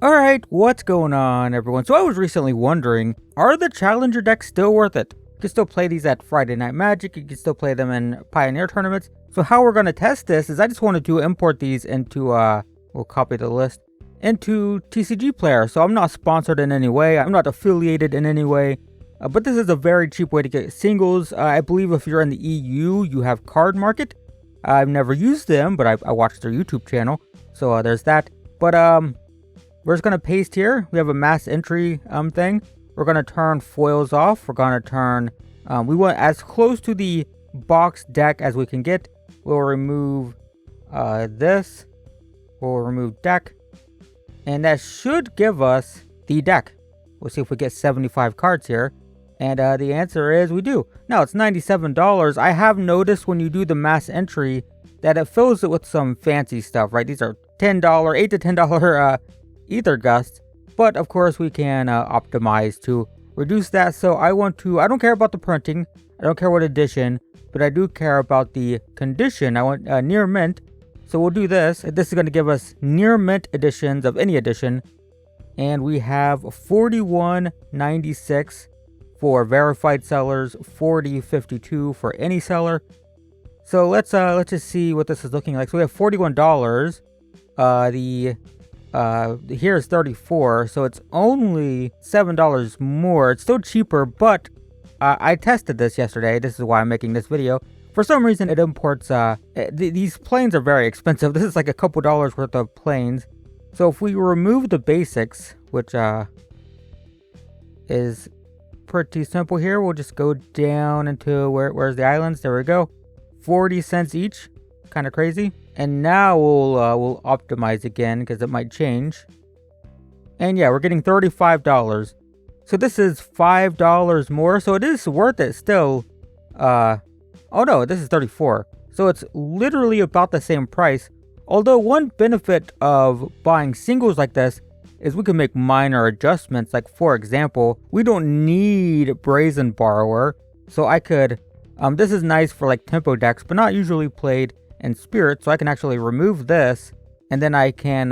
Alright, what's going on, everyone? So I was recently wondering, are the Challenger decks still worth it? You can still play these at Friday Night Magic, you can still play them in Pioneer tournaments. So how we're going to test this is I just wanted to import these into, we'll copy the list, into TCG Player. So I'm not sponsored in any way, I'm not affiliated in any way, but this is a very cheap way to get singles. I believe if you're in the EU, you have Card Market. I've never used them, but I watched their YouTube channel, so there's that. But we're just going to paste here. We have a mass entry thing. We're going to turn foils off. We're going to turn, we want as close to the box deck as we can get. We'll remove this. We'll remove deck. And that should give us the deck. We'll see if we get 75 cards here. And the answer is we do. Now it's $97. I have noticed when you do the mass entry that it fills it with some fancy stuff, right? These are $10, $8 to $10 ether gusts, but of course we can optimize to reduce that. So I don't care about the printing, I don't care what edition, but I do care about the condition. I want near mint, so we'll do this. This is going to give us near mint editions of any edition, and we have 41.96 for verified sellers, 40.52 for any seller. So let's just see what this is looking like. So we have $41. Here is 34, so it's only $7 more. It's still cheaper, but I tested this yesterday. This is why I'm making this video. For some reason, it imports, these planes are very expensive. This is like a couple dollars worth of planes. So if we remove the basics, which is pretty simple here, we'll just go down into where's the islands? There we go. 40 cents each. Kind of crazy. And now we'll optimize again because it might change. And yeah, we're getting $35. So this is $5 more. So it is worth it still. Oh no, this is 34. So it's literally about the same price. Although one benefit of buying singles like this is we can make minor adjustments. Like for example, we don't need Brazen Borrower. So I could, this is nice for like tempo decks, but not usually played and Spirit, so I can actually remove this, and then I can,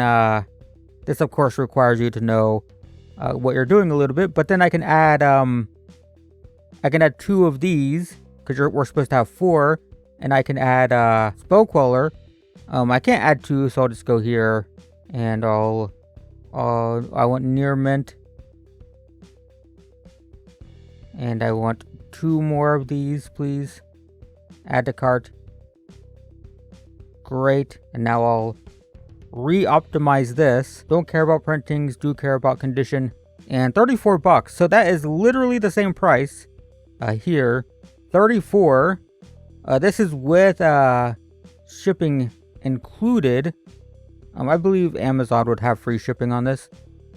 this of course requires you to know what you're doing a little bit, but then I can add 2 of these, because we're supposed to have 4, and I can add Spell Queller. I can't add 2, so I'll just go here, and I want near mint, and I want 2 more of these, please. Add to cart. Great, and now I'll re-optimize this. Don't care about printings, do care about condition. And $34, so that is literally the same price here. 34. This is with shipping included. I believe Amazon would have free shipping on this.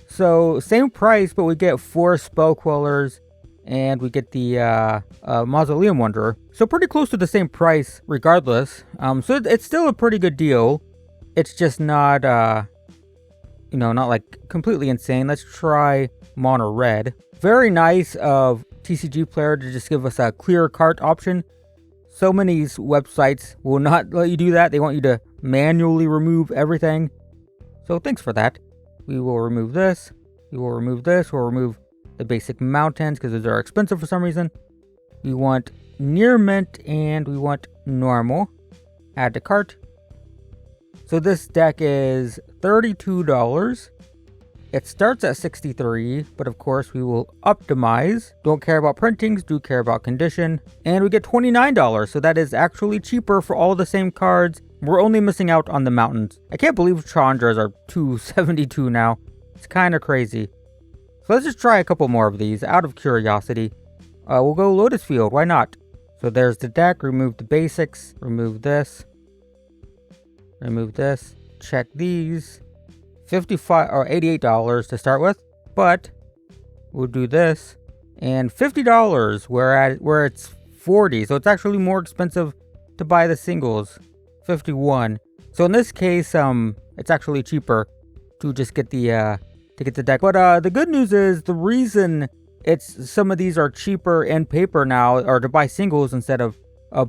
So same price, but we get 4 Spell Quellers, and we get the Mausoleum Wanderer. So pretty close to the same price regardless. So it's still a pretty good deal. It's just not, not like completely insane. Let's try Mono Red. Very nice of TCG Player to just give us a clear cart option. So many websites will not let you do that. They want you to manually remove everything. So thanks for that. We will remove this. We will remove this. We'll remove the basic mountains because those are expensive for some reason. We want near mint and we want normal. Add to cart. So this deck is $32. It starts at $63, but of course we will optimize. Don't care about printings, do care about condition. And we get $29, so that is actually cheaper for all the same cards. We're only missing out on the mountains. I can't believe Challengers are $272 now. It's kind of crazy. So let's just try a couple more of these out of curiosity. We'll go Lotus Field, why not? So there's the deck, remove the basics, remove this, check these. $55 or $88 to start with, but we'll do this, and $50 where it's $40, so it's actually more expensive to buy the singles. $51. So in this case, it's actually cheaper to just get the deck. But the good news is the reason some of these are cheaper in paper now, or to buy singles instead of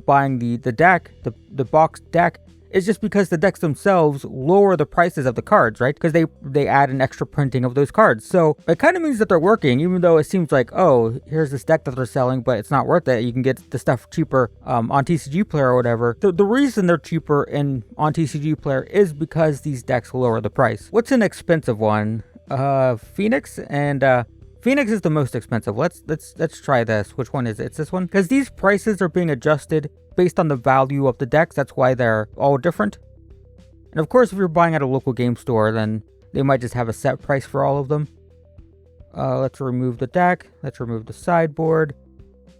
buying the deck, the box deck, is just because the decks themselves lower the prices of the cards, right? Because they add an extra printing of those cards. So it kind of means that they're working, even though it seems like, oh, here's this deck that they're selling, but it's not worth it. You can get the stuff cheaper on TCG Player or whatever. The reason they're cheaper on TCG Player is because these decks lower the price. What's an expensive one? Phoenix, and Phoenix is the most expensive. Let's try this. Which one is it? It's this one, because these prices are being adjusted based on the value of the decks. That's why they're all different. And of course, if you're buying at a local game store, then they might just have a set price for all of them. Let's remove the deck. Let's remove the sideboard.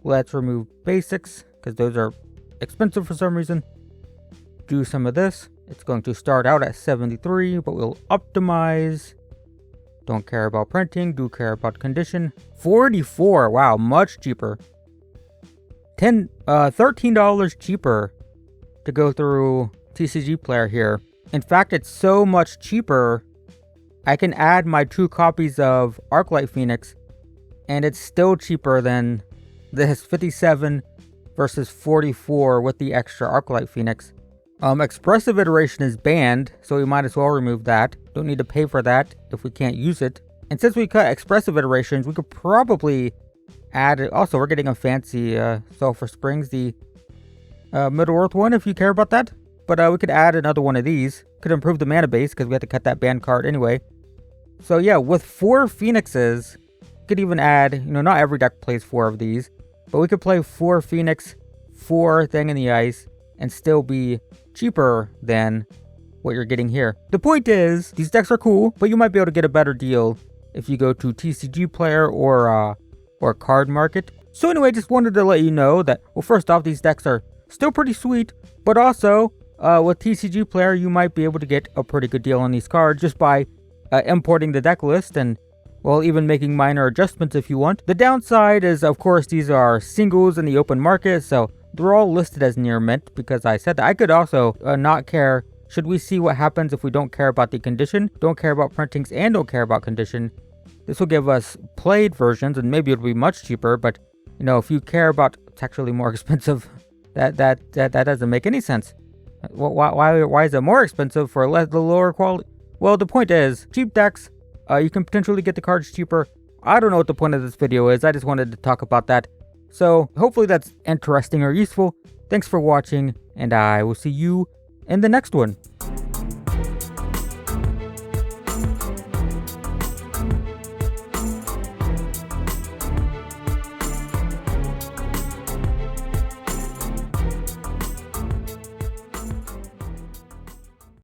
Let's remove basics, because those are expensive for some reason. Do some of this. It's going to start out at 73, but we'll optimize. Don't care about printing, do care about condition. 44, wow, much cheaper. $13 cheaper to go through TCG Player here. In fact, it's so much cheaper, I can add my 2 copies of Arclight Phoenix, and it's still cheaper than this 57 versus 44 with the extra Arclight Phoenix. Expressive iteration is banned, so we might as well remove that. Don't need to pay for that if we can't use it. And since we cut expressive iterations, we could probably add it. Also, we're getting a fancy Sulfur Springs, the Middle-earth one, if you care about that. But we could add another one of these. Could improve the mana base, because we have to cut that banned card anyway. So yeah, with 4 Phoenixes, we could even add, not every deck plays 4 of these, but we could play 4 Phoenix, 4 Thing in the Ice, and still be cheaper than what you're getting here. The point is, these decks are cool, but you might be able to get a better deal if you go to TCG Player or Card Market. So anyway, just wanted to let you know that, well, first off, these decks are still pretty sweet, but also with TCG Player, you might be able to get a pretty good deal on these cards just by importing the deck list and, well, even making minor adjustments if you want. The downside is, of course, these are singles in the open market, so they're all listed as near mint because I said that. I could also not care. Should we see what happens if we don't care about the condition, don't care about printings, and don't care about condition? This will give us played versions, and maybe it'll be much cheaper, but, if you care about, it's actually more expensive. That doesn't make any sense. Why is it more expensive for the lower quality? Well, the point is, cheap decks, you can potentially get the cards cheaper. I don't know what the point of this video is. I just wanted to talk about that. So hopefully that's interesting or useful. Thanks for watching, and I will see you in the next one.